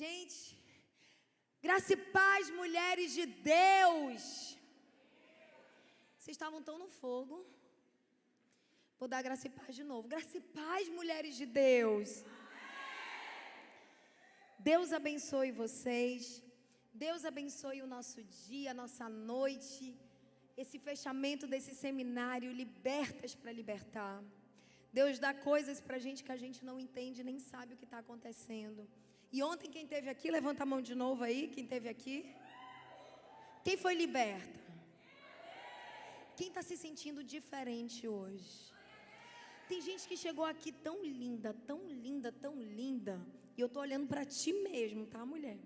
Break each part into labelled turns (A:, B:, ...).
A: Gente, graça e paz, mulheres de Deus. Vocês estavam tão no fogo. Vou dar graça e paz de novo. Graça e paz, mulheres de Deus. Deus abençoe vocês. Deus abençoe o nosso dia, a nossa noite. Esse fechamento desse seminário, libertas para libertar. Deus dá coisas para a gente que a gente não entende, nem sabe o que está acontecendo. E ontem quem esteve aqui, levanta a mão de novo aí, quem esteve aqui. Quem foi liberta? Quem está se sentindo diferente hoje? Tem gente que chegou aqui tão linda, tão linda, tão linda. E eu estou olhando para ti mesmo, tá, mulher?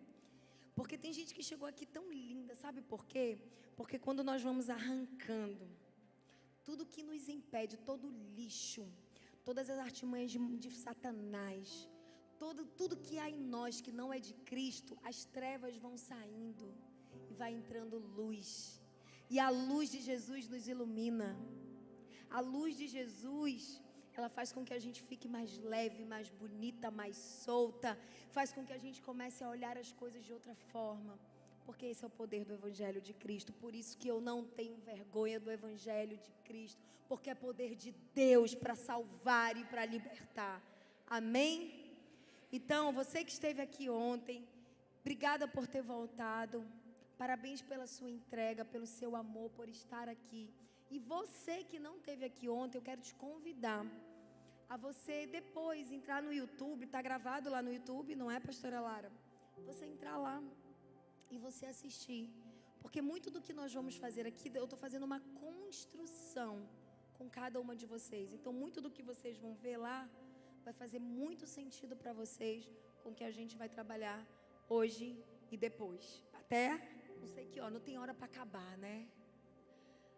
A: Porque tem gente que chegou aqui tão linda, sabe por quê? Porque quando nós vamos arrancando tudo que nos impede, todo o lixo, todas as artimanhas de Satanás, tudo que há em nós que não é de Cristo, as trevas vão saindo e vai entrando luz. E a luz de Jesus nos ilumina. A luz de Jesus, ela faz com que a gente fique mais leve, mais bonita, mais solta. Faz com que a gente comece a olhar as coisas de outra forma. Porque esse é o poder do Evangelho de Cristo. Por isso que eu não tenho vergonha do Evangelho de Cristo. Porque é poder de Deus para salvar e para libertar. Amém? Então, você que esteve aqui ontem, obrigada por ter voltado. Parabéns pela sua entrega, pelo seu amor, por estar aqui. E você que não esteve aqui ontem, eu quero te convidar a você depois entrar no YouTube. Está gravado lá no YouTube, não é, pastora Lara? Você entrar lá e você assistir. Porque muito do que nós vamos fazer aqui, eu estou fazendo uma construção com cada uma de vocês. Então, muito do que vocês vão ver lá vai fazer muito sentido para vocês com o que a gente vai trabalhar hoje e depois. Até, não sei que hora, não tem hora para acabar, né?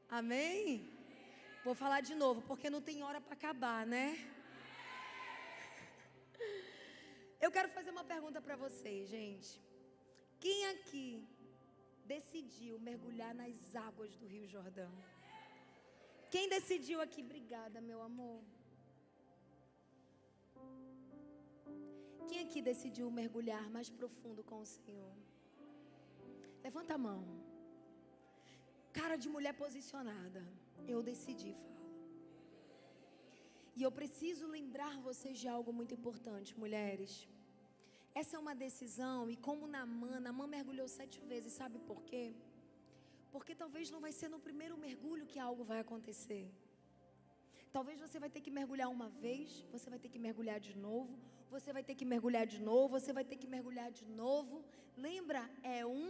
A: Amém? Vou falar de novo, porque não tem hora para acabar, né? Eu quero fazer uma pergunta para vocês, gente. Quem aqui decidiu mergulhar nas águas do Rio Jordão? Quem decidiu aqui? Obrigada, meu amor. Quem aqui decidiu mergulhar mais profundo com o Senhor? Levanta a mão. Cara de mulher posicionada. Eu decidi, fala. E eu preciso lembrar vocês de algo muito importante, mulheres. Essa é uma decisão, e como Naamã mergulhou 7 vezes, sabe por quê? Porque talvez não vai ser no primeiro mergulho que algo vai acontecer. Talvez você vai ter que mergulhar uma vez, você vai ter que mergulhar de novo, você vai ter que mergulhar de novo, você vai ter que mergulhar de novo. Lembra? É um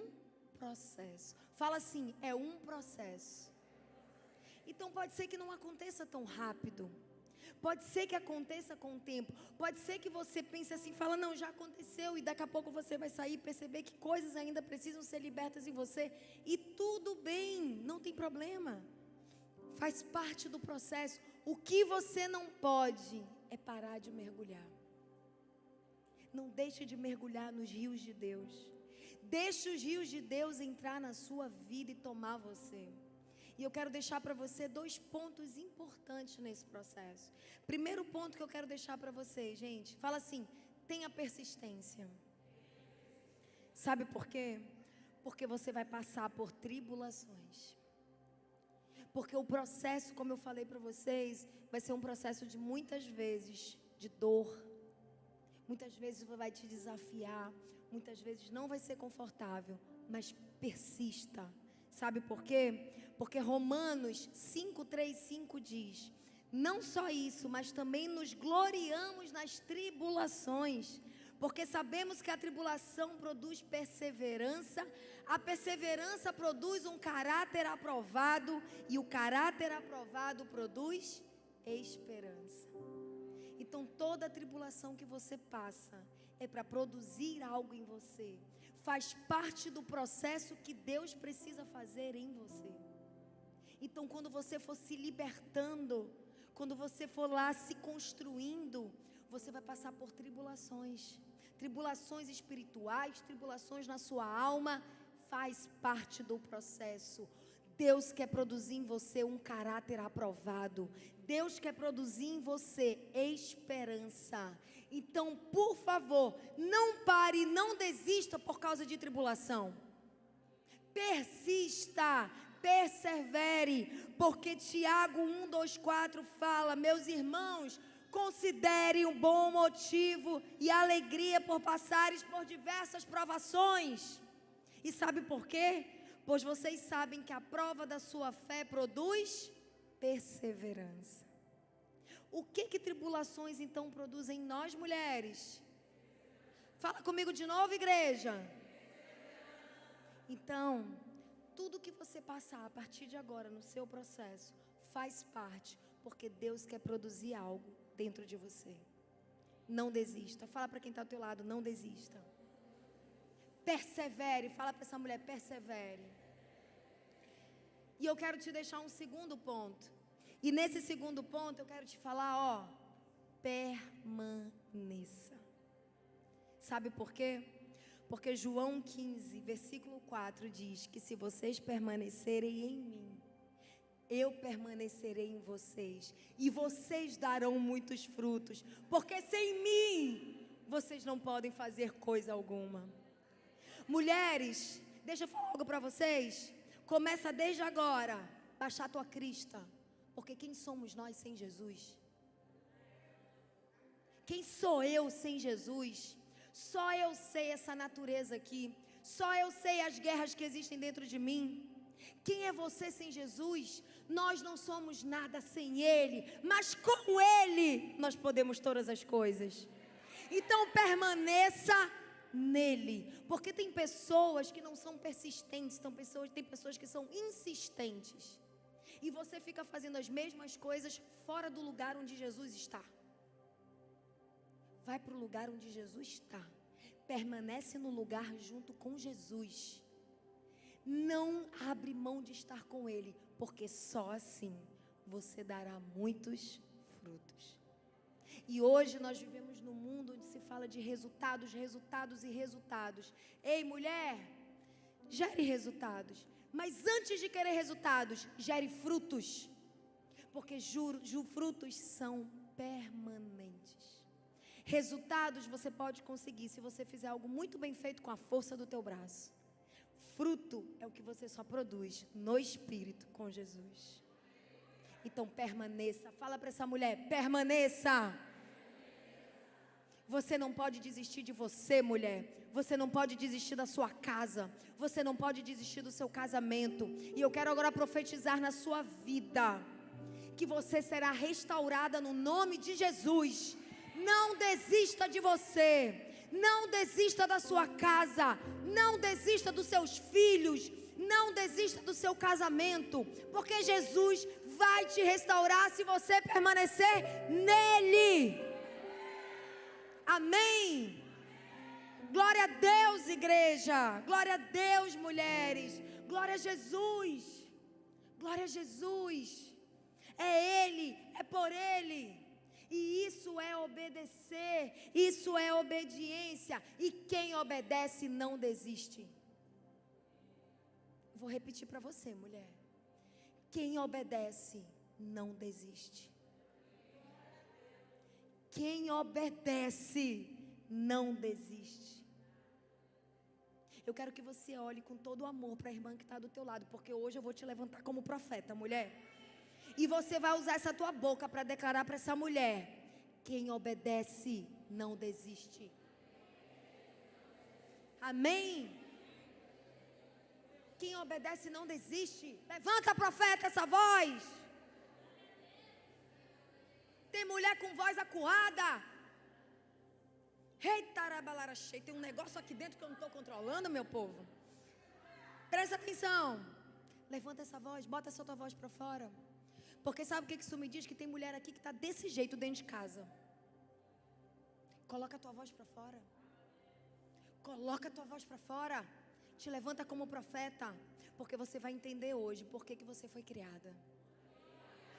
A: processo. Fala assim, é um processo. Então pode ser que não aconteça tão rápido. Pode ser que aconteça com o tempo. Pode ser que você pense assim, fala, não, já aconteceu. E daqui a pouco você vai sair e perceber que coisas ainda precisam ser libertas em você. E tudo bem, não tem problema. Faz parte do processo. O que você não pode é parar de mergulhar. Não deixe de mergulhar nos rios de Deus. Deixe os rios de Deus entrar na sua vida e tomar você. E eu quero deixar para você 2 pontos importantes nesse processo. Primeiro ponto que eu quero deixar para vocês, gente. Fala assim, tenha persistência. Sabe por quê? Porque você vai passar por tribulações. Porque o processo, como eu falei para vocês, vai ser um processo de muitas vezes de dor. Muitas vezes vai te desafiar. Muitas vezes não vai ser confortável. Mas persista. Sabe por quê? Porque Romanos 5:3-5 diz: não só isso, mas também nos gloriamos nas tribulações, porque sabemos que a tribulação produz perseverança, a perseverança produz um caráter aprovado, e o caráter aprovado produz esperança. Então toda tribulação que você passa é para produzir algo em você. Faz parte do processo que Deus precisa fazer em você. Então quando você for se libertando, quando você for lá se construindo, você vai passar por tribulações. Tribulações espirituais, tribulações na sua alma, faz parte do processo. Deus quer produzir em você um caráter aprovado. Deus quer produzir em você esperança. Então, por favor, não pare, não desista por causa de tribulação. Persista, persevere, porque Tiago 1:2-4 fala: meus irmãos, considere um bom motivo e alegria por passares por diversas provações. E sabe por quê? Pois vocês sabem que a prova da sua fé produz perseverança. O que tribulações então produzem em nós, mulheres? Fala comigo de novo, igreja. Então, tudo que você passar a partir de agora no seu processo faz parte, porque Deus quer produzir algo dentro de você. Não desista. Fala para quem está ao teu lado, não desista. Persevere. Fala para essa mulher, persevere. E eu quero te deixar um segundo ponto. E nesse segundo ponto eu quero te falar, permaneça. Sabe por quê? Porque João 15, versículo 4 diz que se vocês permanecerem em mim, eu permanecerei em vocês, e vocês darão muitos frutos, porque sem mim, vocês não podem fazer coisa alguma. Mulheres, deixa eu falar algo para vocês, começa desde agora, baixar a tua crista, porque quem somos nós sem Jesus? Quem sou eu sem Jesus? Só eu sei essa natureza aqui, só eu sei as guerras que existem dentro de mim. Quem é você sem Jesus? Nós não somos nada sem Ele, mas com Ele nós podemos todas as coisas. Então permaneça nele, porque tem pessoas que não são persistentes, tem pessoas que são insistentes, e você fica fazendo as mesmas coisas fora do lugar onde Jesus está. Vai para o lugar onde Jesus está, permanece no lugar junto com Jesus. Não abre mão de estar com Ele, porque só assim você dará muitos frutos. E hoje nós vivemos num mundo onde se fala de resultados, resultados e resultados. Ei, mulher, gere resultados. Mas antes de querer resultados, gere frutos. Porque frutos são permanentes. Resultados você pode conseguir se você fizer algo muito bem feito com a força do teu braço. Fruto é o que você só produz no Espírito com Jesus. Então permaneça. Fala para essa mulher, permaneça. Você não pode desistir de você, mulher. Você não pode desistir da sua casa. Você não pode desistir do seu casamento. E eu quero agora profetizar na sua vida que você será restaurada no nome de Jesus. Não desista de você. Não desista da sua casa. Não desista dos seus filhos. Não desista do seu casamento. Porque Jesus vai te restaurar se você permanecer nele. Amém. Glória a Deus, igreja. Glória a Deus, mulheres. Glória a Jesus. Glória a Jesus. É Ele, é por Ele. E isso é obedecer, isso é obediência. E quem obedece não desiste. Vou repetir para você, mulher. Quem obedece não desiste. Quem obedece não desiste. Eu quero que você olhe com todo o amor para a irmã que está do teu lado, porque hoje eu vou te levantar como profeta, mulher. E você vai usar essa tua boca para declarar para essa mulher: quem obedece não desiste. Amém? Quem obedece não desiste. Levanta, profeta, essa voz. Tem mulher com voz acuada. Eita, arabalaraxei, tem um negócio aqui dentro que eu não estou controlando, meu povo. Presta atenção. Levanta essa voz, bota essa tua voz para fora. Porque sabe o que isso me diz? Que tem mulher aqui que está desse jeito dentro de casa. Coloca a tua voz para fora. Coloca a tua voz para fora. Te levanta como profeta. Porque você vai entender hoje por que você foi criada.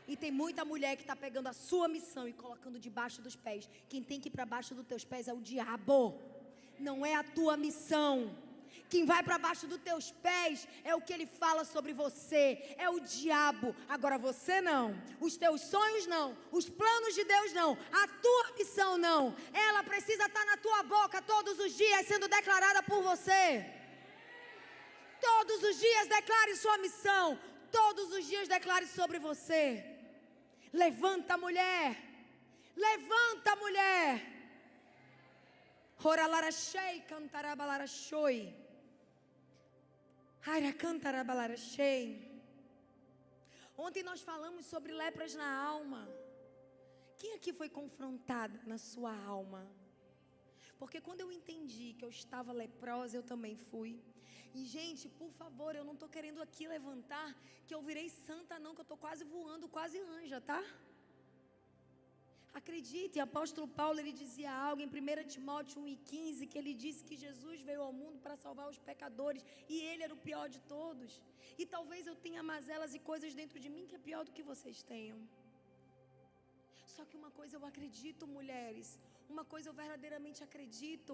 A: E tem muita mulher que está pegando a sua missão e colocando debaixo dos pés. Quem tem que ir para baixo dos teus pés é o diabo. Não é a tua missão. Quem vai para baixo dos teus pés é o que ele fala sobre você, é o diabo. Agora você não, os teus sonhos não, os planos de Deus não, a tua missão não. Ela precisa estar na tua boca todos os dias sendo declarada por você. Todos os dias declare sua missão, todos os dias declare sobre você. Levanta, mulher, levanta, mulher. Oralarachei, cantarabalarachoi. Ontem nós falamos sobre lepras na alma. Quem aqui foi confrontada na sua alma? Porque quando eu entendi que eu estava leprosa, eu também fui. E gente, por favor, eu não estou querendo aqui levantar que eu virei santa não, que eu estou quase voando, quase anja, tá? Acredite, o apóstolo Paulo, ele dizia algo em 1 Timóteo 1,15, que ele disse que Jesus veio ao mundo para salvar os pecadores, e ele era o pior de todos. E talvez eu tenha mazelas e coisas dentro de mim que é pior do que vocês tenham. Só que uma coisa eu acredito, mulheres, uma coisa eu verdadeiramente acredito,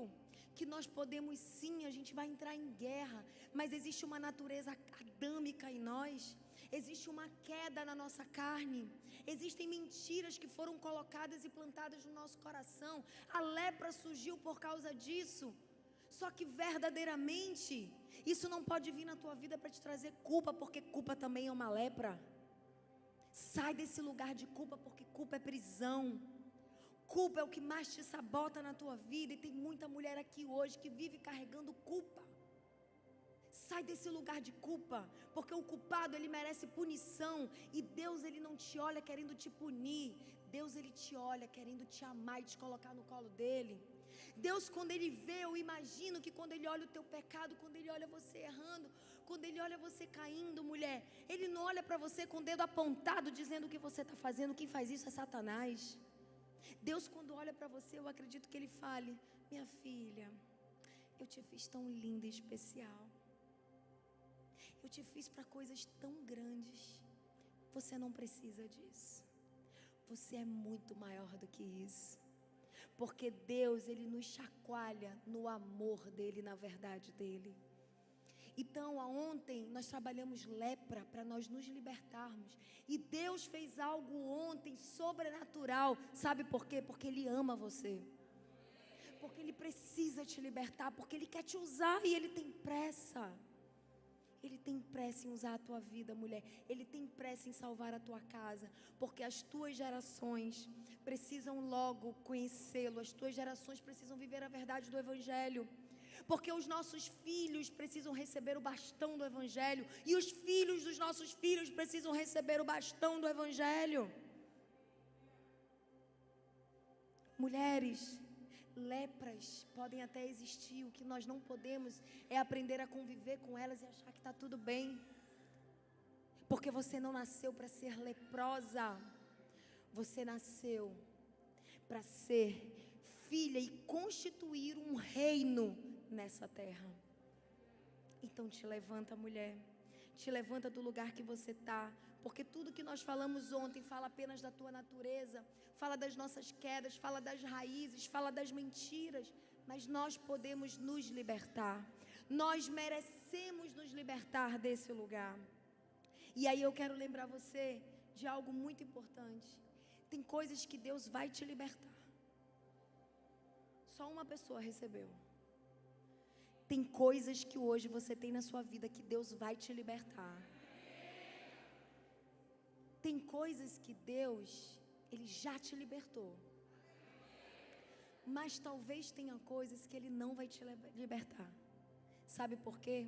A: que nós podemos sim, a gente vai entrar em guerra, mas existe uma natureza adâmica em nós. Existe uma queda na nossa carne. Existem mentiras que foram colocadas e plantadas no nosso coração. A lepra surgiu por causa disso. Só que verdadeiramente, isso não pode vir na tua vida para te trazer culpa, porque culpa também é uma lepra. Sai desse lugar de culpa, porque culpa é prisão. Culpa é o que mais te sabota na tua vida. E tem muita mulher aqui hoje que vive carregando culpa. Sai desse lugar de culpa, porque o culpado, ele merece punição, e Deus, ele não te olha querendo te punir. Deus, ele te olha querendo te amar e te colocar no colo dele. Deus, quando ele vê, eu imagino que quando ele olha o teu pecado, quando ele olha você errando, quando ele olha você caindo, mulher, ele não olha para você com o dedo apontado dizendo o que você está fazendo. Quem faz isso é Satanás. Deus, quando olha para você, eu acredito que ele fale: minha filha, eu te fiz tão linda e especial. Eu te fiz para coisas tão grandes. Você não precisa disso. Você é muito maior do que isso. Porque Deus, ele nos chacoalha no amor dele, na verdade dele. Então, ontem nós trabalhamos lepra para nós nos libertarmos. E Deus fez algo ontem sobrenatural. Sabe por quê? Porque ele ama você. Porque ele precisa te libertar. Porque ele quer te usar e ele tem pressa. Ele tem pressa em usar a tua vida, mulher. Ele tem pressa em salvar a tua casa. Porque as tuas gerações precisam logo conhecê-lo. As tuas gerações precisam viver a verdade do Evangelho. Porque os nossos filhos precisam receber o bastão do Evangelho. E os filhos dos nossos filhos precisam receber o bastão do Evangelho. Mulheres, lepras podem até existir. O que nós não podemos é aprender a conviver com elas e achar que está tudo bem. Porque você não nasceu para ser leprosa. Você nasceu para ser filha e constituir um reino nessa terra. Então te levanta, mulher. Te levanta do lugar que você está. Porque tudo que nós falamos ontem fala apenas da tua natureza, fala das nossas quedas, fala das raízes, fala das mentiras. Mas nós podemos nos libertar. Nós merecemos nos libertar desse lugar. E aí eu quero lembrar você de algo muito importante. Tem coisas que Deus vai te libertar. Só uma pessoa recebeu. Tem coisas que hoje você tem na sua vida que Deus vai te libertar. Tem coisas que Deus, ele já te libertou. Mas talvez tenha coisas que ele não vai te libertar. Sabe por quê?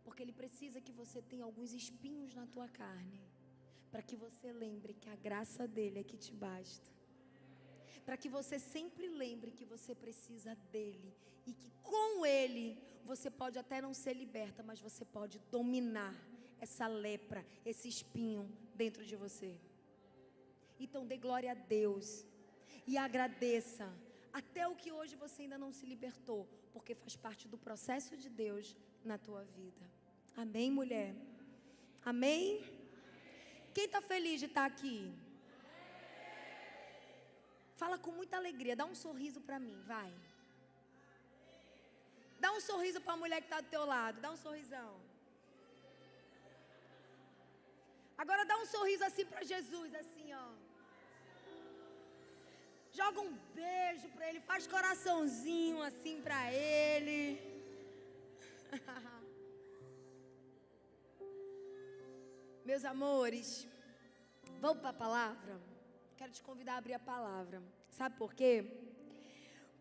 A: Porque ele precisa que você tenha alguns espinhos na tua carne, para que você lembre que a graça dele é que te basta. Para que você sempre lembre que você precisa dele. E que com ele, você pode até não ser liberta, mas você pode dominar essa lepra, esse espinho dentro de você. Então dê glória a Deus. E agradeça. Até o que hoje você ainda não se libertou. Porque faz parte do processo de Deus na tua vida. Amém, mulher? Amém? Quem está feliz de estar aqui? Fala com muita alegria, dá um sorriso para mim, vai. Dá um sorriso para a mulher que está do teu lado. Dá um sorrisão. Agora dá um sorriso assim para Jesus, assim, ó. Joga um beijo para ele, faz coraçãozinho assim para ele. Meus amores, vamos para a palavra? Quero te convidar a abrir a palavra. Sabe por quê?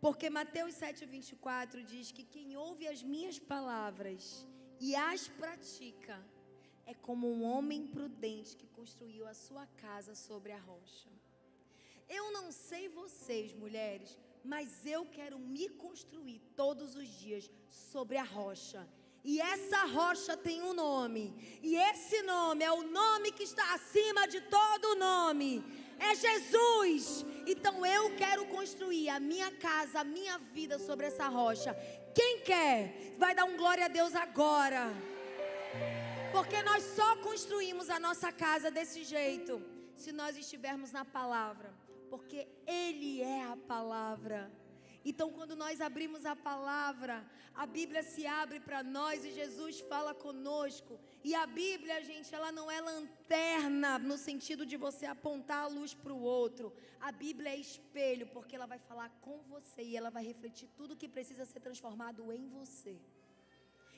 A: Porque Mateus 7,24 diz que quem ouve as minhas palavras e as pratica é como um homem prudente que construiu a sua casa sobre a rocha. Eu não sei vocês, mulheres, mas eu quero me construir todos os dias sobre a rocha. E essa rocha tem um nome. E esse nome é o nome que está acima de todo nome. É Jesus. Então eu quero construir a minha casa, a minha vida sobre essa rocha. Quem quer, vai dar um glória a Deus agora. Porque nós só construímos a nossa casa desse jeito se nós estivermos na palavra. Porque Ele é a palavra. Então quando nós abrimos a palavra, a Bíblia se abre para nós e Jesus fala conosco. E a Bíblia, gente, ela não é lanterna no sentido de você apontar a luz para o outro. A Bíblia é espelho, porque ela vai falar com você e ela vai refletir tudo que precisa ser transformado em você.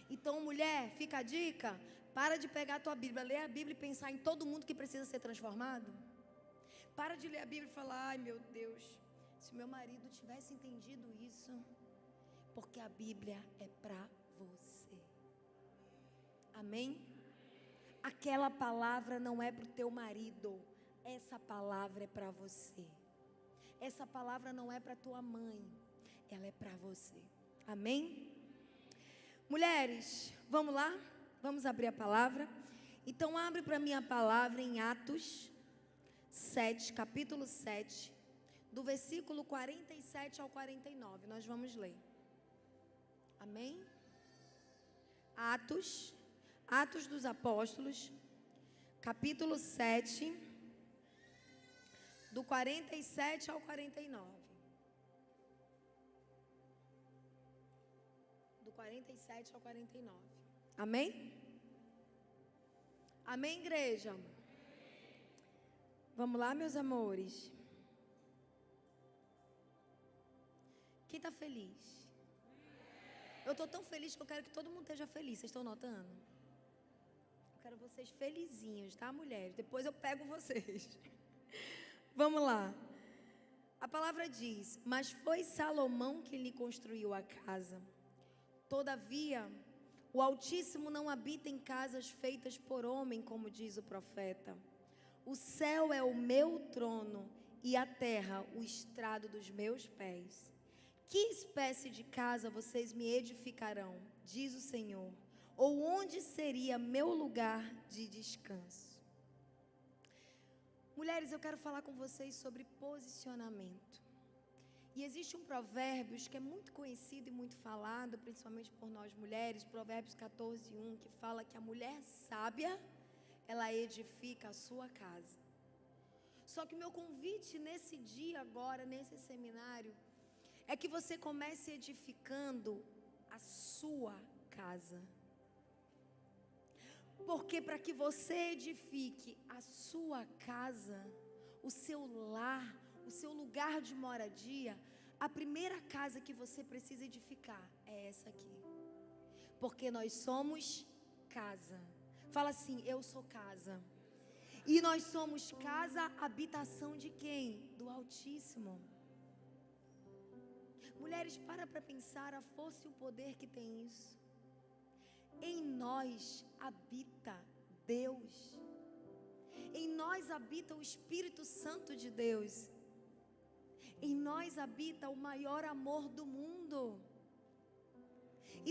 A: Então, mulher, fica a dica, para de pegar a tua Bíblia, ler a Bíblia e pensar em todo mundo que precisa ser transformado. Para de ler a Bíblia e falar, ai meu Deus, se meu marido tivesse entendido isso, porque a Bíblia é para você. Amém? Aquela palavra não é para o teu marido, essa palavra é para você. Essa palavra não é para tua mãe, ela é para você. Amém? Mulheres, vamos lá? Vamos abrir a palavra? Então abre para mim a palavra em Atos 7, capítulo 7, do versículo 47 ao 49, nós vamos ler. Amém? Atos dos Apóstolos, capítulo 7, do 47 ao 49. Do 47 ao 49. Amém? Amém, igreja? Vamos lá, meus amores? Quem está feliz? Eu estou tão feliz que eu quero que todo mundo esteja feliz. Vocês estão notando? Eu quero vocês felizinhos, tá, mulheres? Depois eu pego vocês. Vamos lá. A palavra diz: mas foi Salomão que lhe construiu a casa. Todavia, o Altíssimo não habita em casas feitas por homem, como diz o profeta. O céu é o meu trono e a terra o estrado dos meus pés. Que espécie de casa vocês me edificarão, diz o Senhor, ou onde seria meu lugar de descanso? Mulheres, eu quero falar com vocês sobre posicionamento. E existe um provérbio que é muito conhecido e muito falado, principalmente por nós mulheres, Provérbios 14:1, que fala que a mulher sábia, ela edifica a sua casa. Só que o meu convite nesse dia agora, nesse seminário, é que você comece edificando a sua casa. Porque para que você edifique a sua casa, o seu lar, o seu lugar de moradia, a primeira casa que você precisa edificar é essa aqui. Porque nós somos casa. Fala assim, eu sou casa. E nós somos casa, habitação de quem? Do Altíssimo. Mulheres, para pensar a força e o poder que tem isso. Em nós habita Deus. Em nós habita o Espírito Santo de Deus. Em nós habita o maior amor do mundo.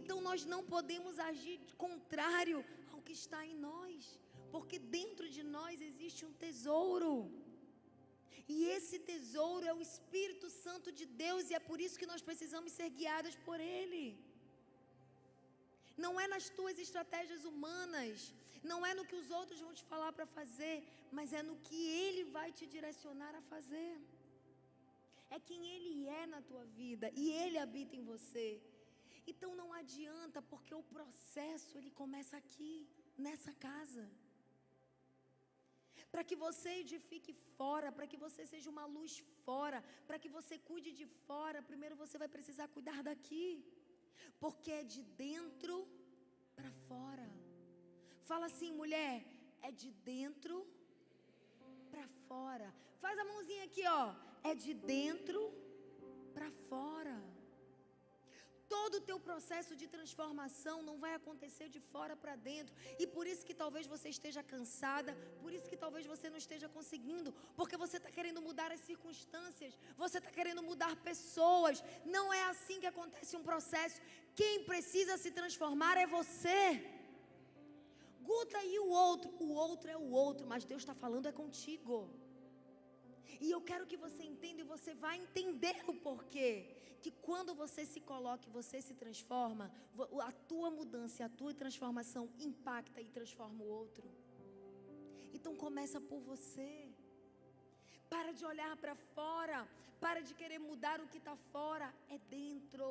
A: Então nós não podemos agir contrário ao que está em nós, porque dentro de nós existe um tesouro. E esse tesouro é o Espírito Santo de Deus, e é por isso que nós precisamos ser guiadas por Ele. Não é nas tuas estratégias humanas, não é no que os outros vão te falar para fazer, mas é no que Ele vai te direcionar a fazer. É quem Ele é na tua vida, e Ele habita em você. Então não adianta, porque o processo ele começa aqui, nessa casa. Para que você edifique fora, para que você seja uma luz fora, para que você cuide de fora, primeiro você vai precisar cuidar daqui. Porque é de dentro para fora. Fala assim, mulher, é de dentro para fora. Faz a mãozinha aqui, ó. É de dentro para fora. Todo o teu processo de transformação não vai acontecer de fora para dentro. E por isso que talvez você esteja cansada, por isso que talvez você não esteja conseguindo, porque você está querendo mudar as circunstâncias, você está querendo mudar pessoas. Não é assim que acontece um processo. Quem precisa se transformar é você. Guta e o outro é o outro, mas Deus está falando é contigo. E eu quero que você entenda e você vai entender o porquê. Que quando você se coloca e você se transforma, a tua mudança, a tua transformação impacta e transforma o outro. Então começa por você. Para de olhar para fora, para de querer mudar o que está fora, é dentro.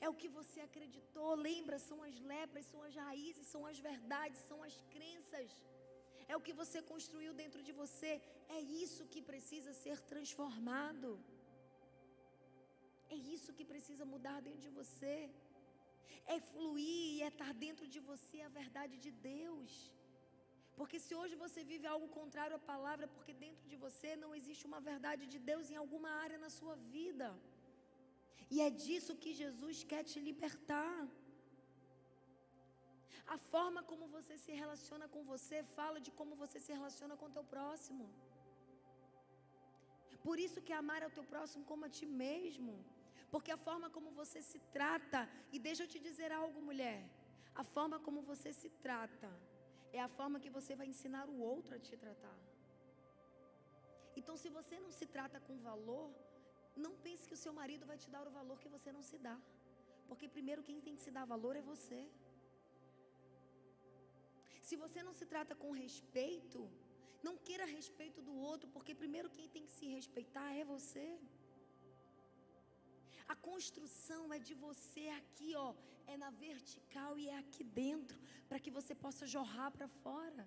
A: É o que você acreditou, lembra, são as lepras, são as raízes, são as verdades, são as crenças. É o que você construiu dentro de você, é isso que precisa ser transformado. É isso que precisa mudar dentro de você. É fluir e é estar dentro de você a verdade de Deus. Porque se hoje você vive algo contrário à palavra, é porque dentro de você não existe uma verdade de Deus em alguma área na sua vida. E é disso que Jesus quer te libertar. A forma como você se relaciona com você fala de como você se relaciona com o teu próximo. Por isso que amar ao teu próximo como a ti mesmo. Porque a forma como você se trata, e deixa eu te dizer algo, mulher, a forma como você se trata é a forma que você vai ensinar o outro a te tratar. Então, se você não se trata com valor, não pense que o seu marido vai te dar o valor que você não se dá. Porque primeiro quem tem que se dar valor é você. Se você não se trata com respeito, não queira respeito do outro, porque primeiro quem tem que se respeitar é você. A construção é de você aqui, ó, é na vertical e é aqui dentro, para que você possa jorrar para fora.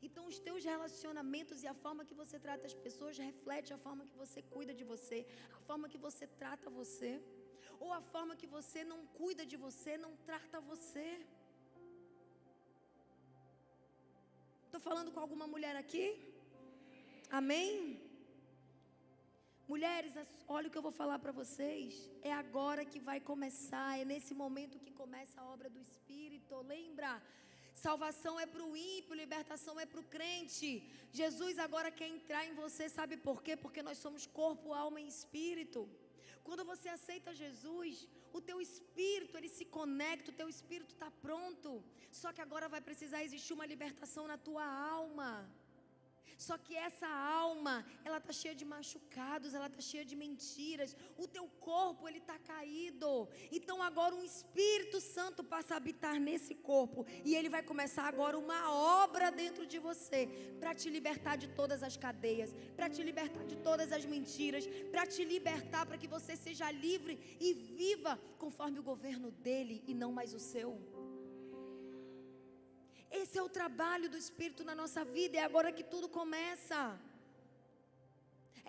A: Então os teus relacionamentos e a forma que você trata as pessoas reflete a forma que você cuida de você, a forma que você trata você, ou a forma que você não cuida de você, não trata você. Estou falando com alguma mulher aqui? Amém? Mulheres, olha o que eu vou falar para vocês. É agora que vai começar, é nesse momento que começa a obra do Espírito. Lembra? Salvação é para o ímpio, libertação é para o crente. Jesus agora quer entrar em você, sabe por quê? Porque nós somos corpo, alma e espírito. Quando você aceita Jesus, o teu espírito, ele se conecta, o teu espírito está pronto. Só que agora vai precisar existir uma libertação na tua alma. Só que essa alma, ela está cheia de machucados, ela está cheia de mentiras. O teu corpo, ele está caído. Então agora um Espírito Santo passa a habitar nesse corpo. E ele vai começar agora uma obra dentro de você. Para te libertar de todas as cadeias. Para te libertar de todas as mentiras. Para te libertar, para que você seja livre e viva conforme o governo dele e não mais o seu. Esse é o trabalho do Espírito na nossa vida. É agora que tudo começa.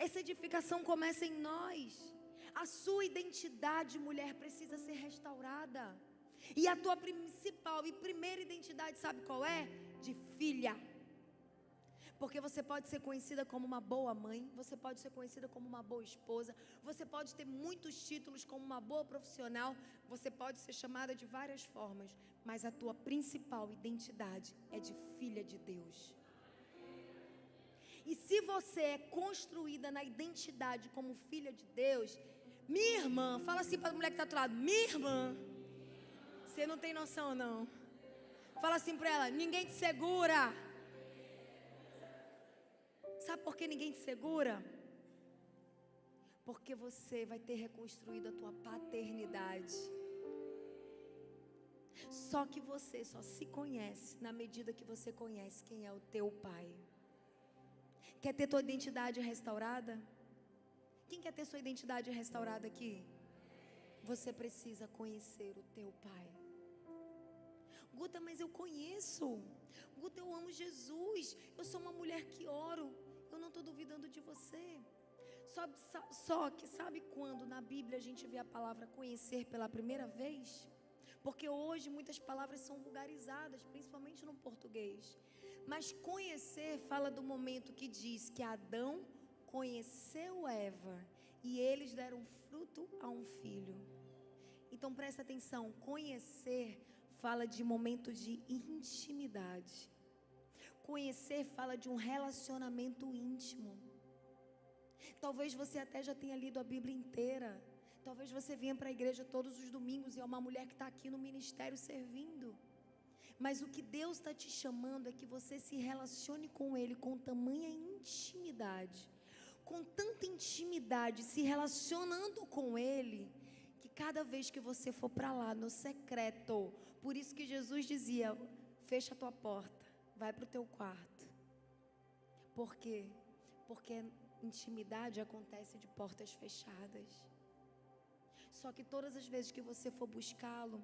A: Essa edificação começa em nós. A sua identidade, mulher, precisa ser restaurada. E a tua principal e primeira identidade, sabe qual é? De filha. Porque você pode ser conhecida como uma boa mãe, você pode ser conhecida como uma boa esposa, você pode ter muitos títulos como uma boa profissional, você pode ser chamada de várias formas, mas a tua principal identidade é de filha de Deus. E se você é construída na identidade como filha de Deus, minha irmã, fala assim para a mulher que está do lado, minha irmã, você não tem noção não. Fala assim para ela, ninguém te segura. Sabe por que ninguém te segura? Porque você vai ter reconstruído a tua paternidade. Só que você só se conhece na medida que você conhece quem é o teu pai. Quer ter tua identidade restaurada? Quem quer ter sua identidade restaurada aqui? Você precisa conhecer o teu Pai. Guta, mas eu conheço. Guta, eu amo Jesus. Eu sou uma mulher que oro. Eu não estou duvidando de você. Só que sabe quando na Bíblia a gente vê a palavra conhecer pela primeira vez? Porque hoje muitas palavras são vulgarizadas, principalmente no português. Mas conhecer fala do momento que diz que Adão conheceu Eva e eles deram fruto a um filho. Então presta atenção, conhecer fala de momento de intimidade. Conhecer fala de um relacionamento íntimo. Talvez você até já tenha lido a Bíblia inteira. Talvez você venha para a igreja todos os domingos e é uma mulher que está aqui no ministério servindo. Mas o que Deus está te chamando é que você se relacione com Ele com tamanha intimidade. Com tanta intimidade, se relacionando com Ele, que cada vez que você for para lá, no secreto, por isso que Jesus dizia, fecha a tua porta, vai para o teu quarto. Por quê? Porque intimidade acontece de portas fechadas. Só que todas as vezes que você for buscá-lo,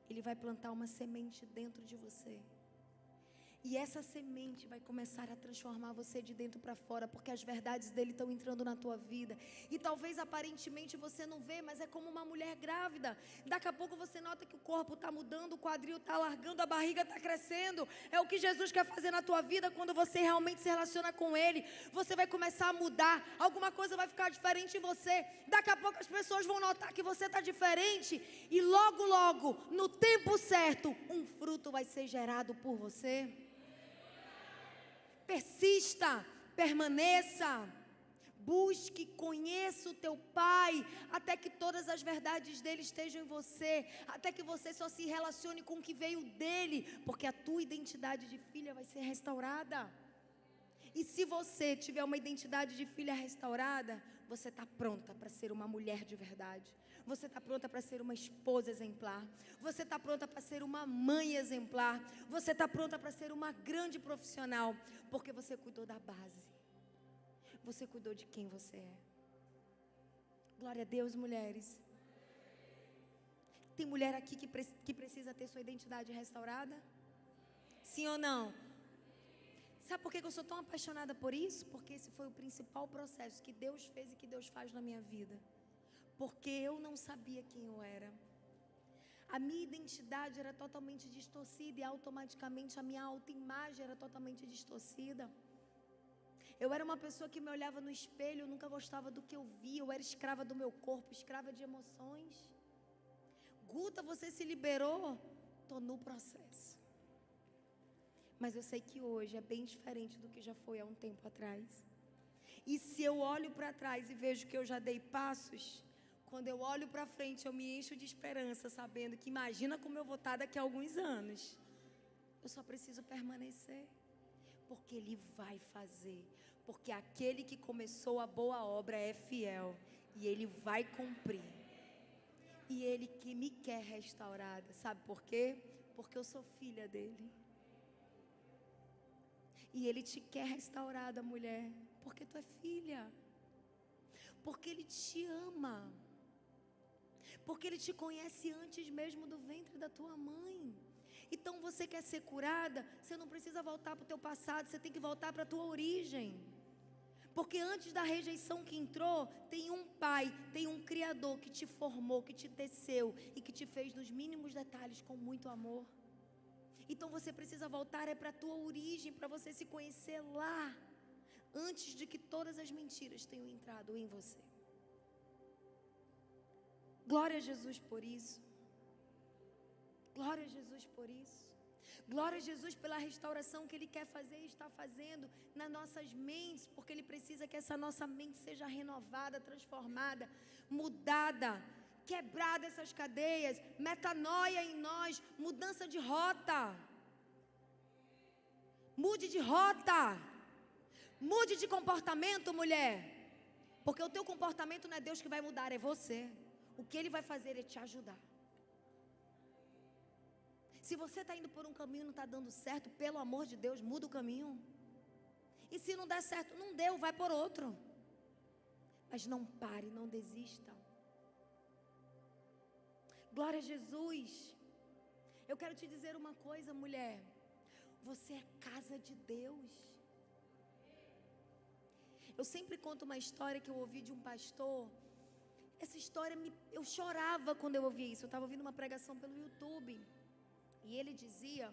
A: Ele vai plantar uma semente dentro de você. E essa semente vai começar a transformar você de dentro para fora, porque as verdades dele estão entrando na tua vida. E talvez aparentemente você não vê, mas é como uma mulher grávida. Daqui a pouco você nota que o corpo está mudando, o quadril está alargando, a barriga está crescendo. É o que Jesus quer fazer na tua vida quando você realmente se relaciona com Ele. Você vai começar a mudar, alguma coisa vai ficar diferente em você. Daqui a pouco as pessoas vão notar que você está diferente. E logo, logo, no tempo certo, um fruto vai ser gerado por você. Persista, permaneça, busque, conheça o teu Pai, até que todas as verdades dele estejam em você, até que você só se relacione com o que veio dele, porque a tua identidade de filha vai ser restaurada. E se você tiver uma identidade de filha restaurada, você está pronta para ser uma mulher de verdade. Você está pronta para ser uma esposa exemplar. Você está pronta para ser uma mãe exemplar. Você está pronta para ser uma grande profissional. Porque você cuidou da base. Você cuidou de quem você é. Glória a Deus, mulheres. Tem mulher aqui que precisa ter sua identidade restaurada? Sim ou não? Sabe por que eu sou tão apaixonada por isso? Porque esse foi o principal processo que Deus fez e que Deus faz na minha vida. Porque eu não sabia quem eu era. A minha identidade era totalmente distorcida e automaticamente a minha autoimagem era totalmente distorcida. Eu era uma pessoa que me olhava no espelho, eu nunca gostava do que eu via, eu era escrava do meu corpo, escrava de emoções. Guta, você se liberou? Estou no processo. Mas eu sei que hoje é bem diferente do que já foi há um tempo atrás. E se eu olho para trás e vejo que eu já dei passos, quando eu olho para frente eu me encho de esperança, sabendo que imagina como eu vou estar daqui a alguns anos. Eu só preciso permanecer, porque Ele vai fazer. Porque aquele que começou a boa obra é fiel e Ele vai cumprir. E Ele que me quer restaurada, sabe por quê? Porque eu sou filha dEle. E Ele te quer restaurada, mulher, porque tu é filha. Porque Ele te ama. Porque Ele te conhece antes mesmo do ventre da tua mãe. Então você quer ser curada, você não precisa voltar para o teu passado, você tem que voltar para a tua origem. Porque antes da rejeição que entrou, tem um pai, tem um criador que te formou, que te teceu e que te fez nos mínimos detalhes com muito amor. Então você precisa voltar para a tua origem, para você se conhecer lá, antes de que todas as mentiras tenham entrado em você. Glória a Jesus por isso. Glória a Jesus por isso. Glória a Jesus pela restauração que Ele quer fazer e está fazendo nas nossas mentes, porque Ele precisa que essa nossa mente seja renovada, transformada, mudada, quebrada essas cadeias, metanoia em nós, mudança de rota. Mude de rota. Mude de comportamento, mulher. Porque o teu comportamento não é Deus que vai mudar, é você. O que Ele vai fazer é te ajudar. Se você está indo por um caminho e não está dando certo, pelo amor de Deus, muda o caminho. E se não der certo, não deu, vai por outro. Mas não pare, não desista. Glória a Jesus. Eu quero te dizer uma coisa, mulher. Você é casa de Deus. Eu sempre conto uma história que eu ouvi de um pastor. Essa história, eu chorava quando eu ouvia isso. Eu estava ouvindo uma pregação pelo YouTube. E ele dizia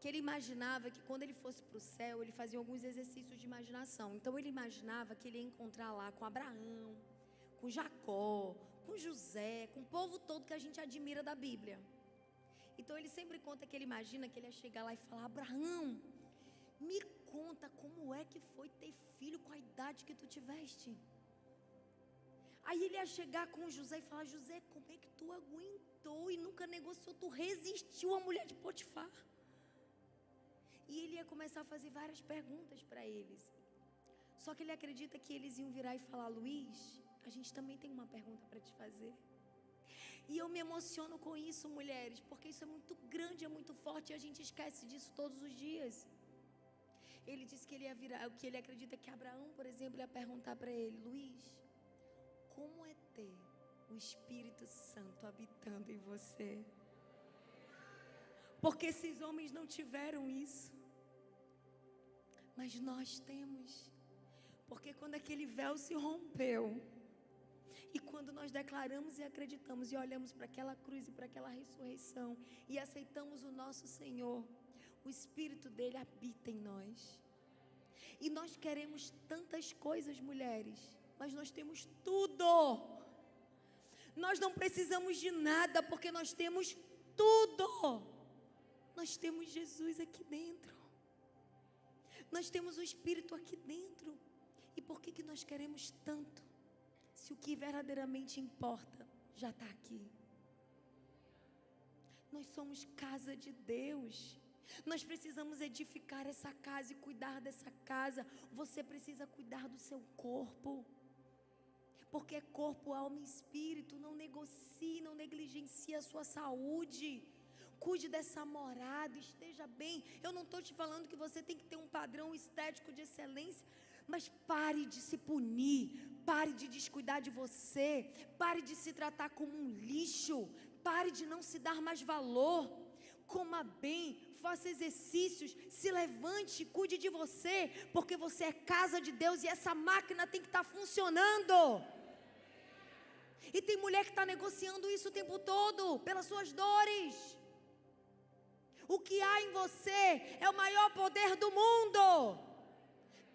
A: que ele imaginava que quando ele fosse para o céu, ele fazia alguns exercícios de imaginação. Então ele imaginava que ele ia encontrar lá com Abraão, com Jacó, com José, com o povo todo que a gente admira da Bíblia. Então ele sempre conta que ele imagina que ele ia chegar lá e falar: Abraão, me conta como é que foi ter filho com a idade que tu tiveste. Aí ele ia chegar com José e falar: José, como é que tu aguentou e nunca negociou, tu resistiu à mulher de Potifar? E ele ia começar a fazer várias perguntas para eles. Só que ele acredita que eles iam virar e falar: Luiz, a gente também tem uma pergunta para te fazer. E eu me emociono com isso, mulheres, porque isso é muito grande, é muito forte, e a gente esquece disso todos os dias. Ele disse que ele ia virar, que ele acredita que Abraão, por exemplo, ia perguntar para ele: Luiz, como é ter o Espírito Santo habitando em você? Porque esses homens não tiveram isso, mas nós temos. Porque quando aquele véu se rompeu, e quando nós declaramos e acreditamos e olhamos para aquela cruz e para aquela ressurreição e aceitamos o nosso Senhor, o Espírito dele habita em nós. E nós queremos tantas coisas, mulheres, mas nós temos tudo. Nós não precisamos de nada, porque nós temos tudo. Nós temos Jesus aqui dentro. Nós temos o Espírito aqui dentro. E por que nós queremos tanto? Se o que verdadeiramente importa já está aqui. Nós somos casa de Deus. Nós precisamos edificar essa casa e cuidar dessa casa. Você precisa cuidar do seu corpo. Porque é corpo, alma e espírito. Não negocie, não negligencie a sua saúde. Cuide dessa morada, esteja bem. Eu não estou te falando que você tem que ter um padrão estético de excelência, mas pare de se punir, pare de descuidar de você, pare de se tratar como um lixo, pare de não se dar mais valor. Coma bem, faça exercícios, se levante, cuide de você, porque você é casa de Deus e essa máquina tem que estar funcionando. E tem mulher que está negociando isso o tempo todo, pelas suas dores. O que há em você é o maior poder do mundo.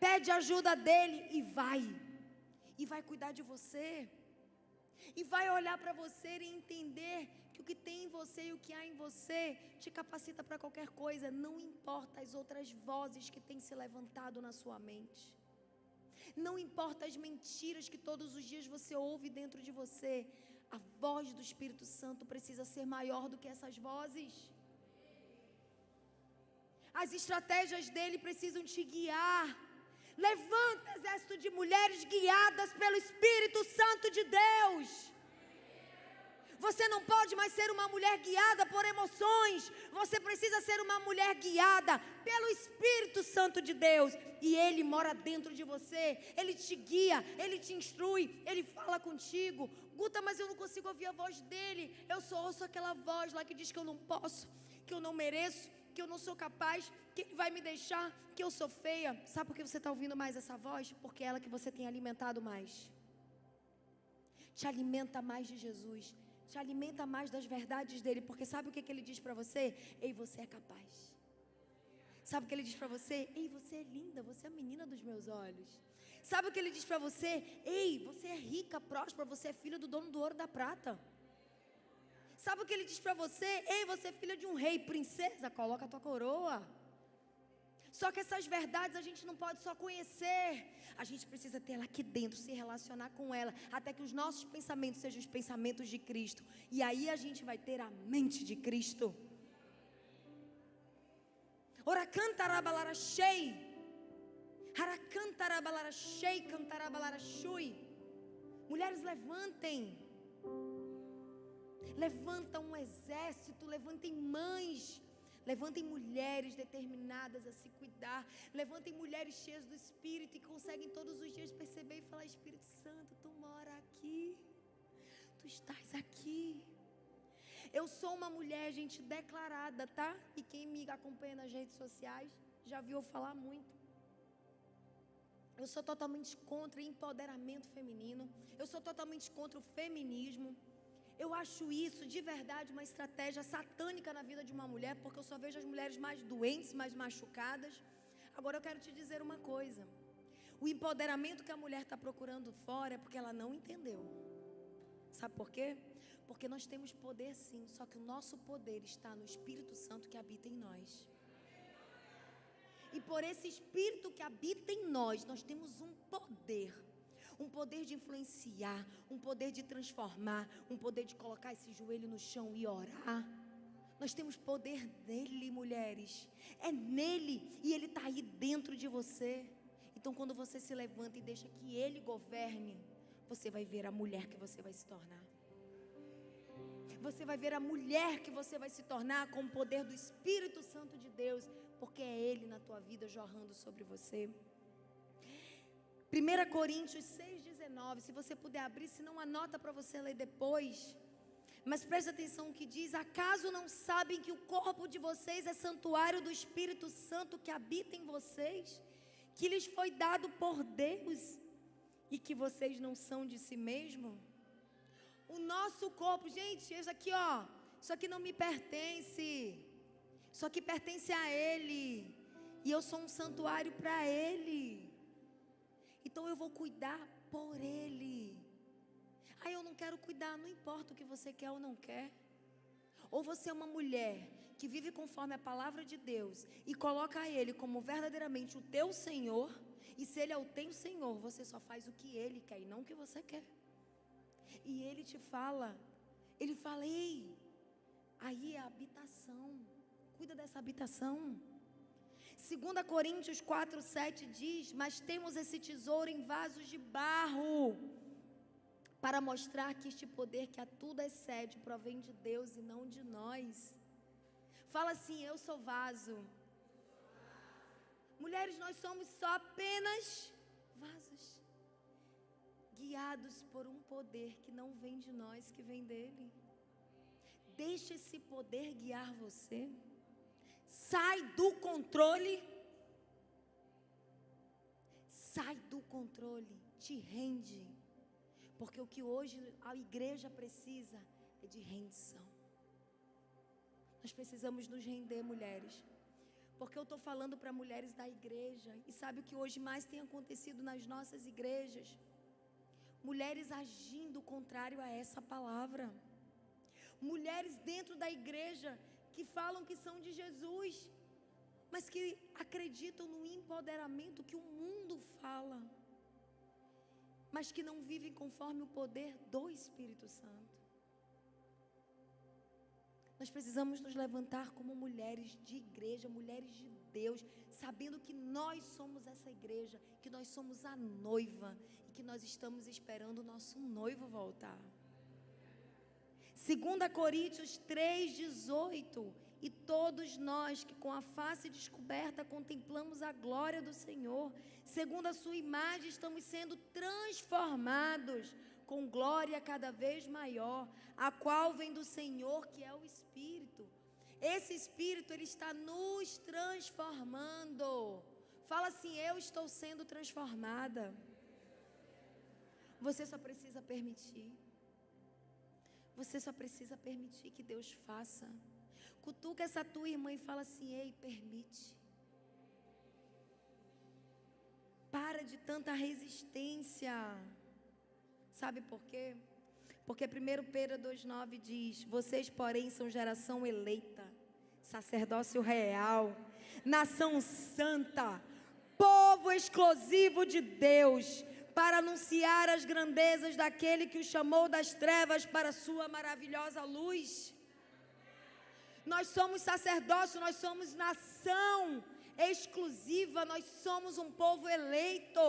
A: Pede ajuda dele e vai cuidar de você. E vai olhar para você e entender que o que tem em você e o que há em você te capacita para qualquer coisa. Não importa as outras vozes que têm se levantado na sua mente. Não importa as mentiras que todos os dias você ouve dentro de você. A voz do Espírito Santo precisa ser maior do que essas vozes. As estratégias dele precisam te guiar. Levanta, exército de mulheres guiadas pelo Espírito Santo de Deus. Você não pode mais ser uma mulher guiada por emoções. Você precisa ser uma mulher guiada pelo Espírito Santo de Deus. E Ele mora dentro de você. Ele te guia, Ele te instrui, Ele fala contigo. Guta, mas eu não consigo ouvir a voz dele. Eu só ouço aquela voz lá que diz que eu não posso, que eu não mereço, que eu não sou capaz, que ele vai me deixar, que eu sou feia. Sabe por que você está ouvindo mais essa voz? Porque é ela que você tem alimentado mais. Te alimenta mais de Jesus. Te alimenta mais das verdades dele. Porque sabe o que ele diz para você? Ei, você é capaz. Sabe o que ele diz para você? Ei, você é linda, você é a menina dos meus olhos. Sabe o que ele diz para você? Ei, você é rica, próspera, você é filha do dono do ouro e da prata. Sabe o que ele diz para você? Ei, você é filha de um rei, princesa, coloca a tua coroa. Só que essas verdades a gente não pode só conhecer. A gente precisa ter ela aqui dentro, se relacionar com ela, até que os nossos pensamentos sejam os pensamentos de Cristo. E aí a gente vai ter a mente de Cristo. Ora cantarabalara shei. Haracantarabalara shei, cantarabalara shui. Mulheres, levantem. Levanta um exército, levantem mães, levantem mulheres determinadas a se cuidar, levantem mulheres cheias do Espírito e conseguem todos os dias perceber e falar: Espírito Santo, tu mora aqui, tu estás aqui, Eu sou uma mulher, gente, declarada, tá? E quem me acompanha nas redes sociais já viu eu falar muito. Eu sou totalmente contra empoderamento feminino. Eu sou totalmente contra o feminismo. Eu acho isso, de verdade, uma estratégia satânica na vida de uma mulher, porque eu só vejo as mulheres mais doentes, mais machucadas. Agora eu quero te dizer uma coisa. O empoderamento que a mulher está procurando fora é porque ela não entendeu. Sabe por quê? Porque nós temos poder sim, só que o nosso poder está no Espírito Santo que habita em nós. E por esse Espírito que habita em nós, nós temos um poder de influenciar, um poder de transformar, um poder de colocar esse joelho no chão e orar. Nós temos poder nele, mulheres. É nele, e ele está aí dentro de você. Então quando você se levanta e deixa que ele governe, você vai ver a mulher que você vai se tornar. Você vai ver a mulher que você vai se tornar com o poder do Espírito Santo de Deus, porque é ele na tua vida jorrando sobre você. 1 Coríntios 6,19, se você puder abrir, se não anota para você ler depois. Mas preste atenção no que diz: acaso não sabem que o corpo de vocês é santuário do Espírito Santo que habita em vocês, que lhes foi dado por Deus, e que vocês não são de si mesmo? O nosso corpo, gente, isso aqui ó, isso aqui não me pertence, isso aqui pertence a Ele, e eu sou um santuário para Ele. Então eu vou cuidar por Ele. Aí eu não quero cuidar, não importa o que você quer ou não quer. Ou você é uma mulher que vive conforme a palavra de Deus e coloca Ele como verdadeiramente o teu Senhor. E se Ele é o teu Senhor, você só faz o que Ele quer e não o que você quer. E Ele te fala, Ele fala: ei, aí é a habitação, cuida dessa habitação. 2 Coríntios 4,7 diz: mas temos esse tesouro em vasos de barro, para mostrar que este poder que a tudo excede provém de Deus e não de nós. Fala assim: eu sou vaso. Mulheres, nós somos só apenas vasos, guiados por um poder que não vem de nós, que vem dele. Deixa esse poder guiar você. Sai do controle. Sai do controle. Te rende. Porque o que hoje a igreja precisa é de rendição. Nós precisamos nos render, mulheres. Porque eu estou falando para mulheres da igreja. E sabe o que hoje mais tem acontecido nas nossas igrejas? Mulheres agindo contrário a essa palavra. Mulheres dentro da igreja que falam que são de Jesus, mas que acreditam no empoderamento que o mundo fala, mas que não vivem conforme o poder do Espírito Santo. Nós precisamos nos levantar como mulheres de igreja, mulheres de Deus, sabendo que nós somos essa igreja, que nós somos a noiva e que nós estamos esperando o nosso noivo voltar. 2 Coríntios 3,18: e todos nós que com a face descoberta contemplamos a glória do Senhor, segundo a sua imagem estamos sendo transformados com glória cada vez maior, a qual vem do Senhor, que é o Espírito. Esse Espírito, Ele está nos transformando. Fala assim: eu estou sendo transformada. Você só precisa permitir. Você só precisa permitir que Deus faça. Cutuca essa tua irmã e fala assim: ei, permite. Para de tanta resistência. Sabe por quê? Porque 1 Pedro 2,9 diz: vocês, porém, são geração eleita, sacerdócio real, nação santa, povo exclusivo de Deus, para anunciar as grandezas daquele que o chamou das trevas para a sua maravilhosa luz. Nós somos sacerdócio, nós somos nação exclusiva, nós somos um povo eleito.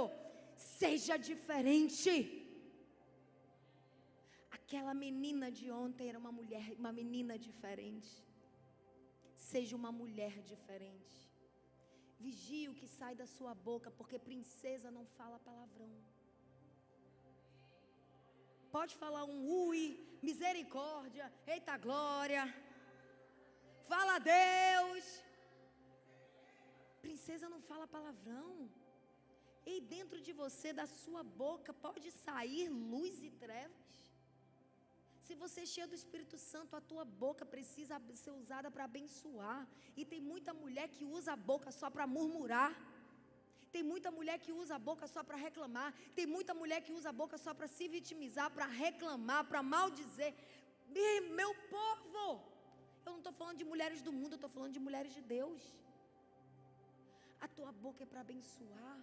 A: Seja diferente. Aquela menina de ontem era uma mulher, uma menina diferente. Seja uma mulher diferente. Vigie o que sai da sua boca, porque princesa não fala palavrão. Pode falar um ui, misericórdia, eita glória. Fala a Deus. Princesa não fala palavrão. E dentro de você, da sua boca, pode sair luz e trevas. Se você é cheio do Espírito Santo, a tua boca precisa ser usada para abençoar. E tem muita mulher que usa a boca só para murmurar. Tem muita mulher que usa a boca só para reclamar. Tem muita mulher que usa a boca só para se vitimizar, para reclamar, para maldizer. Meu povo, eu não estou falando de mulheres do mundo, eu estou falando de mulheres de Deus. A tua boca é para abençoar.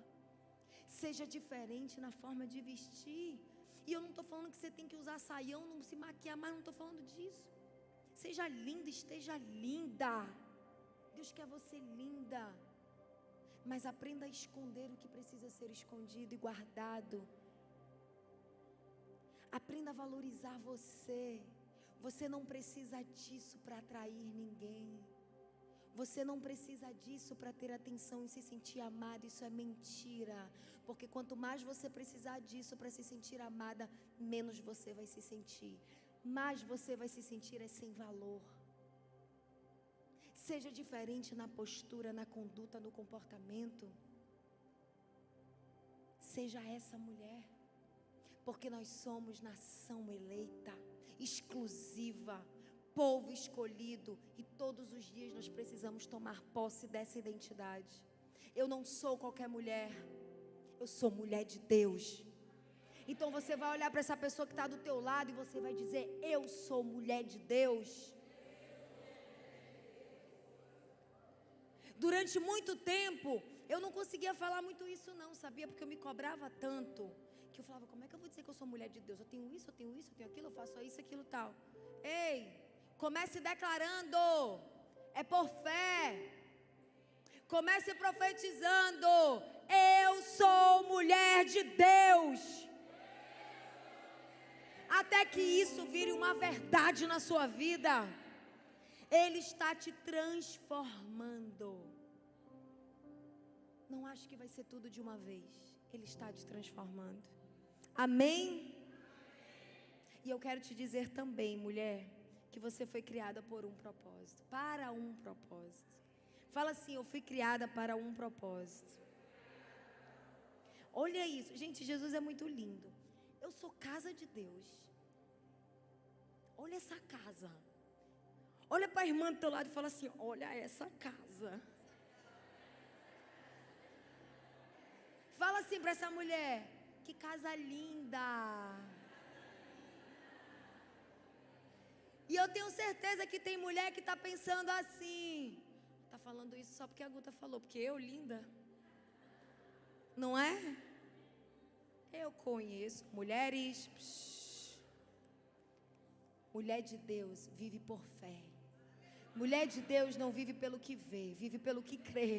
A: Seja diferente na forma de vestir. E eu não estou falando que você tem que usar saião, não se maquiar, mas não estou falando disso. Seja linda, esteja linda. Deus quer você linda. Mas aprenda a esconder o que precisa ser escondido e guardado. Aprenda a valorizar você. Você não precisa disso para atrair ninguém. Você não precisa disso para ter atenção e se sentir amado. Isso é mentira. Porque quanto mais você precisar disso para se sentir amada, menos você vai se sentir. Mais você vai se sentir sem valor. Seja diferente na postura, na conduta, no comportamento. Seja essa mulher. Porque nós somos nação eleita, exclusiva, povo escolhido, e todos os dias nós precisamos tomar posse dessa identidade. Eu não sou qualquer mulher, eu sou mulher de Deus. Então você vai olhar para essa pessoa que está do teu lado e você vai dizer: eu sou mulher de Deus. Durante muito tempo eu não conseguia falar muito isso não, sabia? Porque eu me cobrava tanto, que eu falava: como é que eu vou dizer que eu sou mulher de Deus? Eu tenho isso, eu tenho isso, eu tenho aquilo, eu faço isso, aquilo, tal. Ei, comece declarando, é por fé. Comece profetizando: eu sou mulher de Deus. Até que isso vire uma verdade na sua vida. Ele está te transformando. Não acho que vai ser tudo de uma vez. Ele está te transformando. Amém? E eu quero te dizer também, mulher, que você foi criada por um propósito. Para um propósito. Fala assim: eu fui criada para um propósito. Olha isso. Gente, Jesus é muito lindo. Eu sou casa de Deus. Olha essa casa. Olha para a irmã do teu lado e fala assim: olha essa casa. Fala assim para essa mulher: que casa linda. E eu tenho certeza que tem mulher que está pensando assim: está falando isso só porque a Guta falou, porque eu linda. Não é? Eu conheço mulheres. Mulher de Deus vive por fé. Mulher de Deus não vive pelo que vê, vive pelo que crê.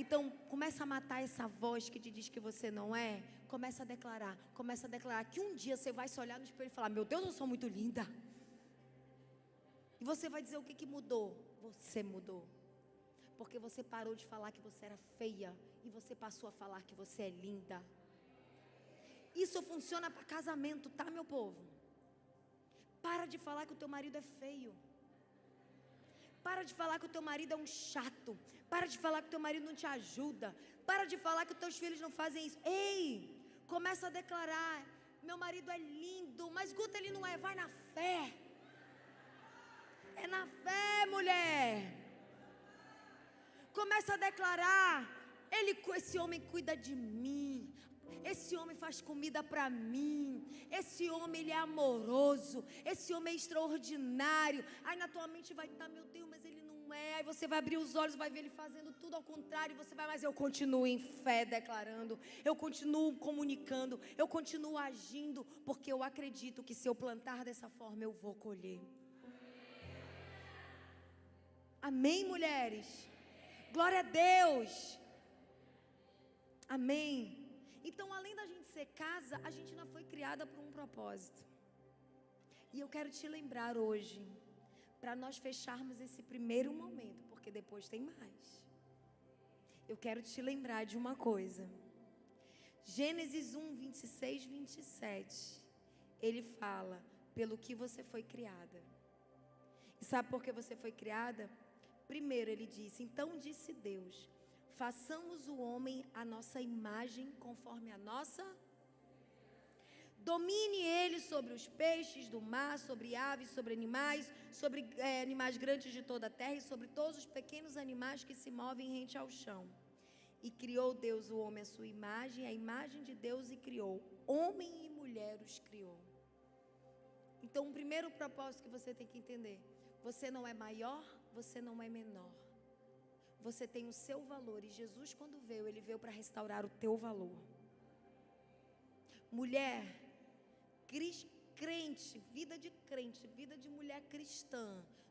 A: Então, começa a matar essa voz que te diz que você não é. Começa a declarar que um dia você vai se olhar no espelho e falar: meu Deus, eu sou muito linda. E você vai dizer: o que mudou? Você mudou. Porque você parou de falar que você era feia e você passou a falar que você é linda. Isso funciona para casamento, tá, meu povo? Para de falar que o teu marido é feio. Para de falar que o teu marido é um chato. Para de falar que o teu marido não te ajuda. Para de falar que os teus filhos não fazem isso. Ei, começa a declarar: meu marido é lindo, mas Guta, ele não é. Vai na fé. É na fé, mulher. Começa a declarar: esse homem cuida de mim. Esse homem faz comida para mim. Esse homem, ele é amoroso. Esse homem é extraordinário. Aí na tua mente vai estar: meu Deus, mas ele não é. Aí você vai abrir os olhos, vai ver ele fazendo tudo ao contrário. E você vai: mas eu continuo em fé declarando. Eu continuo comunicando. Eu continuo agindo. Porque eu acredito que se eu plantar dessa forma, eu vou colher. Amém, mulheres? Glória a Deus. Amém. Então, além da gente ser casa, a gente ainda foi criada por um propósito. E eu quero te lembrar hoje, para nós fecharmos esse primeiro momento, porque depois tem mais. Eu quero te lembrar de uma coisa. Gênesis 1, 26, 27. ele fala, pelo que você foi criada. E sabe por que você foi criada? Primeiro ele disse, então disse Deus, façamos o homem à nossa imagem, conforme a nossa. Domine ele sobre os peixes do mar, sobre aves, sobre animais grandes de toda a terra e sobre todos os pequenos animais que se movem rente ao chão. E criou Deus o homem à sua imagem, a imagem de Deus e criou. Homem e mulher os criou. Então, o primeiro propósito que você tem que entender, você não é maior, você não é menor. Você tem o seu valor e Jesus, quando veio, ele veio para restaurar o teu valor. Mulher, crente, vida de mulher cristã,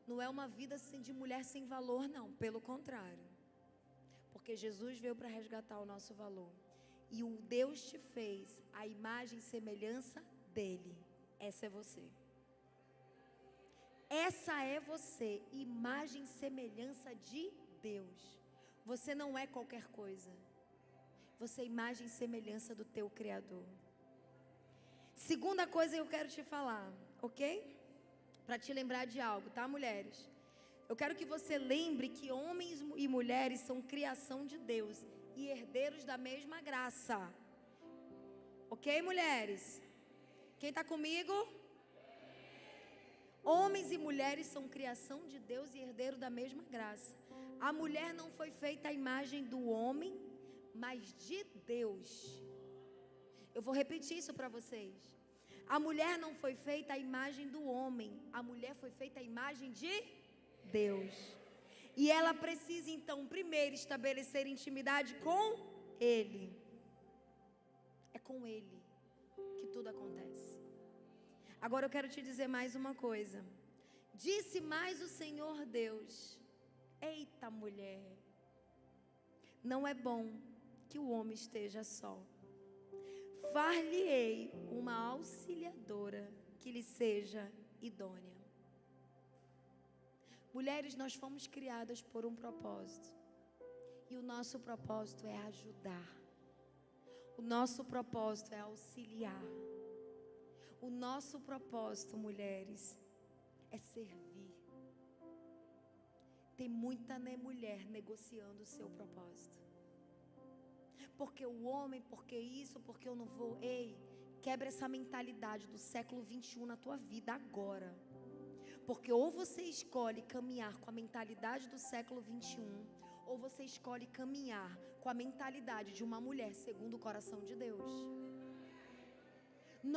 A: não é uma vida de mulher sem valor, não, pelo contrário. Porque Jesus veio para resgatar o nosso valor. E o Deus te fez a imagem e semelhança dele. Essa é você. Essa é você, imagem e semelhança de Deus. Você não é qualquer coisa. Você é imagem e semelhança do teu Criador. Segunda coisa que eu quero te falar, ok? Para te lembrar de algo, tá, mulheres? Eu quero que você lembre que homens e mulheres são criação de Deus e herdeiros da mesma graça. Ok, mulheres? Quem está comigo? Homens e mulheres são criação de Deus e herdeiro da mesma graça. A mulher não foi feita à imagem do homem, mas de Deus. Eu vou repetir isso para vocês. A mulher não foi feita à imagem do homem, a mulher foi feita à imagem de Deus. E ela precisa então primeiro estabelecer intimidade com Ele. É com Ele que tudo acontece. Agora eu quero te dizer mais uma coisa. Disse mais o Senhor Deus: eita mulher, não é bom que o homem esteja só. Far-lhe-ei uma auxiliadora que lhe seja idônea. Mulheres, nós fomos criadas por um propósito. E o nosso propósito é ajudar. O nosso propósito é auxiliar. O nosso propósito, mulheres, é servir. Tem muita mulher negociando o seu propósito. Porque o homem, porque isso, porque eu não vou. Ei, quebra essa mentalidade do século 21 na tua vida agora. Porque ou você escolhe caminhar com a mentalidade do século 21, ou você escolhe caminhar com a mentalidade de uma mulher segundo o coração de Deus.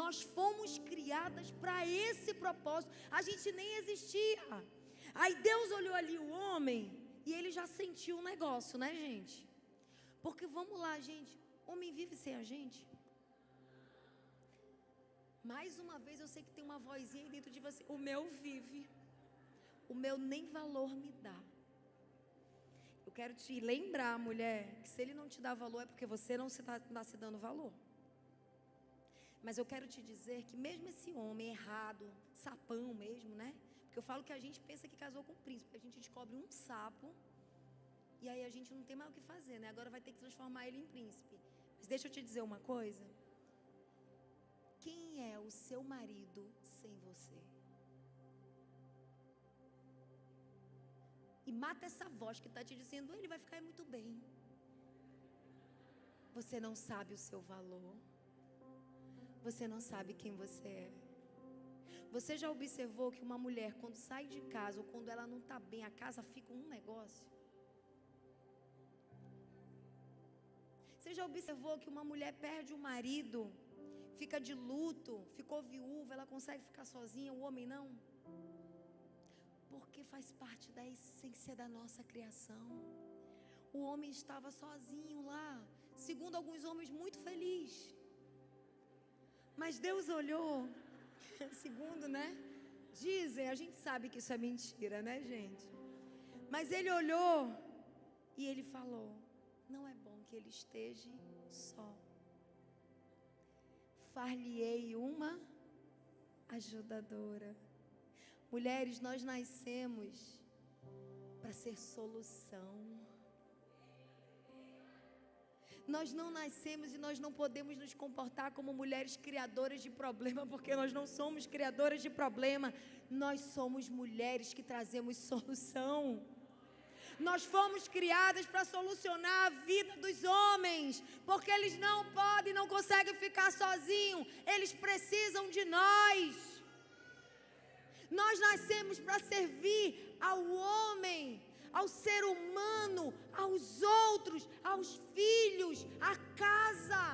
A: Nós fomos criadas para esse propósito. A gente nem existia. Aí Deus olhou ali o homem e ele já sentiu o negócio, né, gente? Porque vamos lá, gente, homem vive sem a gente? Mais uma vez eu sei que tem uma vozinha aí dentro de você. O meu vive. O meu nem valor me dá. Eu quero te lembrar, mulher, que se ele não te dá valor é porque você não está se dando valor. Mas eu quero te dizer que mesmo esse homem errado, sapão mesmo, né? Porque eu falo que a gente pensa que casou com um príncipe. A gente descobre um sapo. E aí a gente não tem mais o que fazer, né? Agora vai ter que transformar ele em príncipe. Mas deixa eu te dizer uma coisa. Quem é o seu marido sem você? E mata essa voz que está te dizendo, ele vai ficar muito bem. Você não sabe o seu valor. Você não sabe quem você é. Você já observou que uma mulher, quando sai de casa ou quando ela não está bem, a casa fica um negócio? Você já observou que uma mulher perde o marido, fica de luto, ficou viúva, ela consegue ficar sozinha, o homem não? Porque faz parte da essência da nossa criação. O homem estava sozinho lá, segundo alguns homens, muito feliz. Mas Deus olhou, segundo, né? Dizem, a gente sabe que isso é mentira, né, gente? Mas ele olhou e ele falou: não é bom que ele esteja só. Far-lhe-ei uma ajudadora. Mulheres, nós nascemos para ser solução. Nós não nascemos e nós não podemos nos comportar como mulheres criadoras de problema, porque nós não somos criadoras de problema. Nós somos mulheres que trazemos solução. Nós fomos criadas para solucionar a vida dos homens, porque eles não podem, não conseguem ficar sozinhos. Eles precisam de nós. Nós nascemos para servir ao homem, ao ser humano, aos outros, aos filhos, à casa.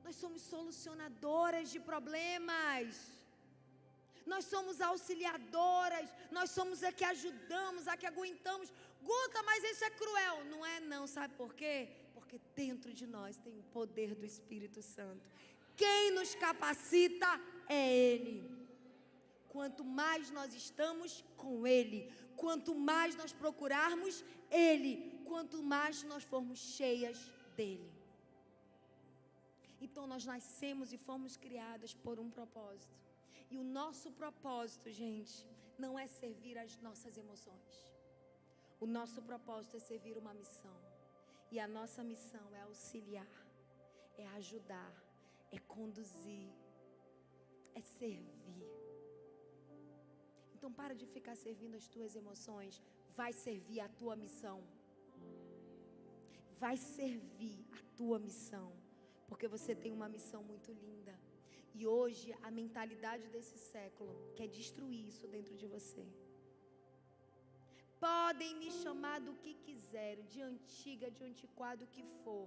A: Nós somos solucionadoras de problemas. Nós somos auxiliadoras. Nós somos a que ajudamos, a que aguentamos. Guta, mas isso é cruel. Não é não, sabe por quê? Porque dentro de nós tem o poder do Espírito Santo. Quem nos capacita é Ele. Quanto mais nós estamos com Ele, quanto mais nós procurarmos Ele, quanto mais nós formos cheias dEle. Então nós nascemos e fomos criadas por um propósito. E o nosso propósito, gente, não é servir as nossas emoções. O nosso propósito é servir uma missão. E a nossa missão é auxiliar, é ajudar, é conduzir, é servir. Então para de ficar servindo as tuas emoções, vai servir a tua missão. Vai servir a tua missão, porque você tem uma missão muito linda. E hoje a mentalidade desse século quer destruir isso dentro de você. Podem me chamar do que quiserem, de antiga, de antiquado, o que for.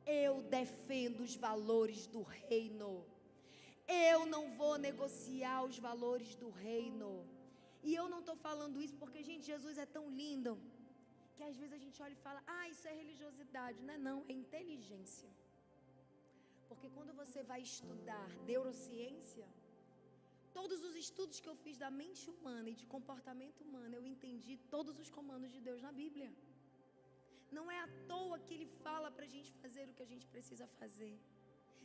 A: Eu defendo os valores do reino. Eu não vou negociar os valores do reino. E eu não estou falando isso porque, gente, Jesus é tão lindo, que às vezes a gente olha e fala, isso é religiosidade. Não é não, é inteligência. Porque quando você vai estudar neurociência, todos os estudos que eu fiz da mente humana e de comportamento humano, eu entendi todos os comandos de Deus na Bíblia. Não é à toa que Ele fala para a gente fazer o que a gente precisa fazer.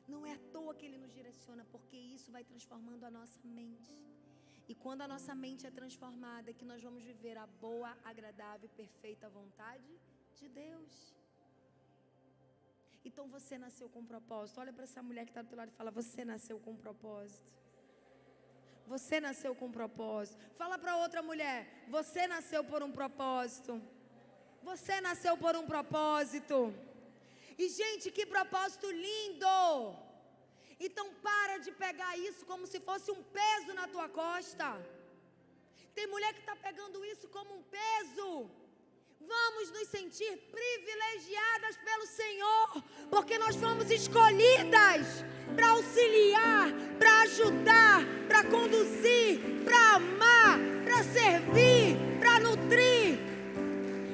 A: Não é à toa que Ele nos direciona, porque isso vai transformando a nossa mente. E quando a nossa mente é transformada, é que nós vamos viver a boa, agradável e perfeita vontade de Deus. Então você nasceu com um propósito. Olha para essa mulher que está do teu lado e fala, você nasceu com um propósito. Você nasceu com um propósito. Fala para outra mulher, você nasceu por um propósito. Você nasceu por um propósito. E gente, que propósito lindo! Então para de pegar isso como se fosse um peso na tua costa. Tem mulher que está pegando isso como um peso. Vamos nos sentir privilegiadas pelo Senhor, porque nós fomos escolhidas para auxiliar, para ajudar, para conduzir, para amar, para servir, para nutrir.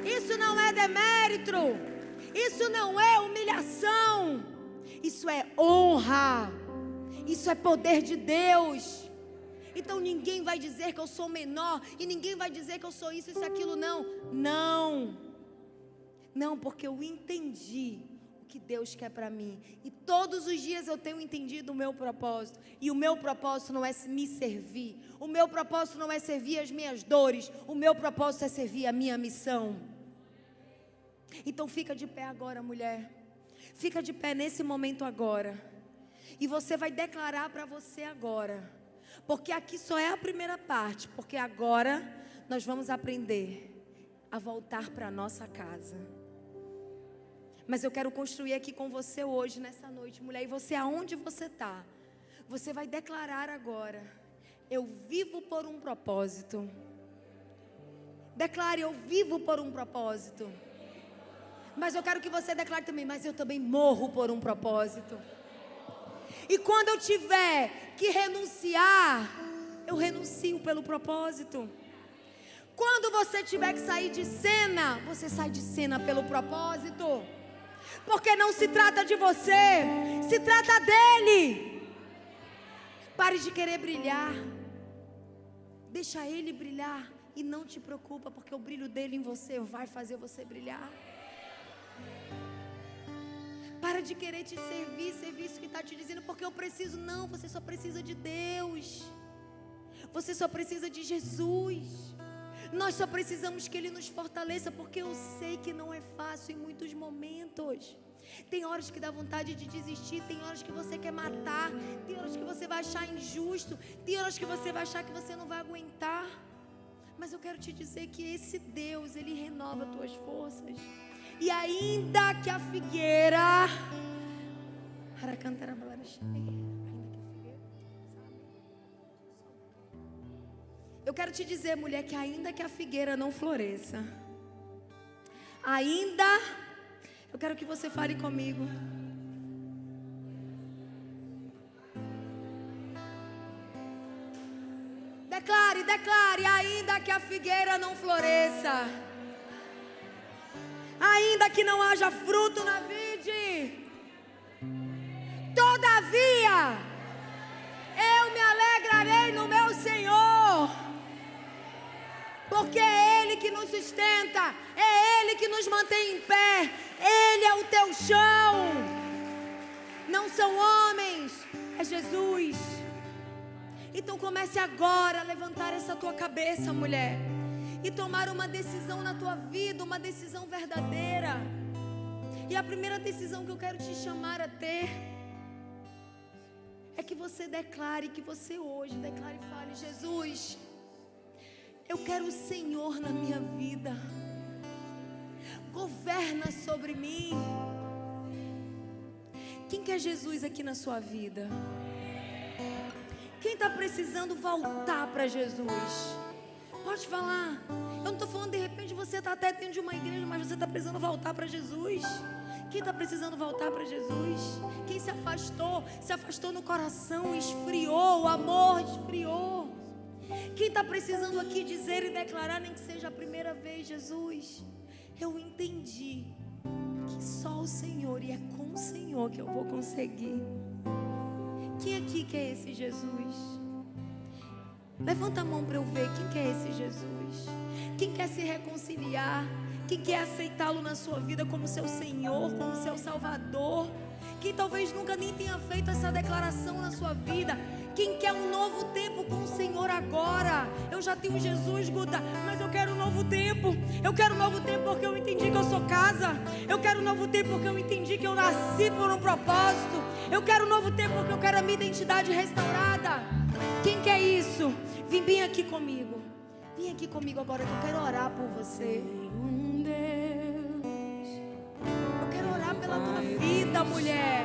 A: Isso não é demérito, isso não é humilhação, isso é honra, isso é poder de Deus. Então ninguém vai dizer que eu sou menor, e ninguém vai dizer que eu sou isso, isso, aquilo, não. Não, porque eu entendi o que Deus quer para mim. E todos os dias eu tenho entendido o meu propósito. E o meu propósito não é me servir. O meu propósito não é servir as minhas dores. O meu propósito é servir a minha missão. Então fica de pé agora, mulher. Fica de pé nesse momento agora. E você vai declarar para você agora. Porque aqui só é a primeira parte. Porque agora nós vamos aprender a voltar para a nossa casa. Mas eu quero construir aqui com você hoje, nessa noite, mulher. E você, aonde você está, você vai declarar agora: eu vivo por um propósito. Declare: eu vivo por um propósito. Mas eu quero que você declare também: mas eu também morro por um propósito. E quando eu tiver que renunciar, eu renuncio pelo propósito. Quando você tiver que sair de cena, você sai de cena pelo propósito. Porque não se trata de você, se trata dele. Pare de querer brilhar. Deixa ele brilhar e não te preocupa, porque o brilho dele em você vai fazer você brilhar. Para de querer te servir isso que está te dizendo, porque eu preciso. Não, você só precisa de Deus. Você só precisa de Jesus. Nós só precisamos que Ele nos fortaleça, porque eu sei que não é fácil em muitos momentos. Tem horas que dá vontade de desistir, tem horas que você quer matar, tem horas que você vai achar injusto, tem horas que você vai achar que você não vai aguentar. Mas eu quero te dizer que esse Deus, Ele renova as tuas forças. E ainda que a figueira... Eu quero te dizer, mulher, que ainda que a figueira não floresça, ainda... Eu quero que você fale comigo. Declare, declare, ainda que a figueira não floresça, ainda que não haja fruto na vide, todavia, eu me alegrarei no meu Senhor, porque é Ele que nos sustenta, é Ele que nos mantém em pé, Ele é o teu chão, não são homens, é Jesus. Então comece agora a levantar essa tua cabeça, mulher, e tomar uma decisão na tua vida, uma decisão verdadeira. E a primeira decisão que eu quero te chamar a ter é que você declare, que você hoje declare e fale: Jesus, eu quero o Senhor na minha vida, governa sobre mim. Quem quer Jesus aqui na sua vida? Quem está precisando voltar para Jesus? Pode falar. Eu não estou falando de repente você está até dentro de uma igreja, mas você está precisando voltar para Jesus. Quem está precisando voltar para Jesus? Quem se afastou no coração, esfriou, o amor esfriou. Quem está precisando aqui dizer e declarar, nem que seja a primeira vez: Jesus, eu entendi que só o Senhor e é com o Senhor que eu vou conseguir. Quem aqui quer esse Jesus? Levanta a mão para eu ver. Quem quer esse Jesus? Quem quer se reconciliar? Quem quer aceitá-lo na sua vida como seu Senhor, como seu Salvador? Quem talvez nunca nem tenha feito essa declaração na sua vida? Quem quer um novo tempo com o Senhor agora? Eu já tenho Jesus, Guta, mas eu quero um novo tempo. Eu quero um novo tempo porque eu entendi que eu sou casa. Eu quero um novo tempo porque eu entendi que eu nasci por um propósito. Eu quero um novo tempo porque eu quero a minha identidade restaurada. Quem quer isso? Vem bem aqui comigo. Vem aqui comigo agora que eu quero orar por você. Eu quero orar pela tua vida, mulher.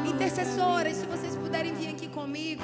A: Intercessoras, se vocês puderem vir aqui comigo.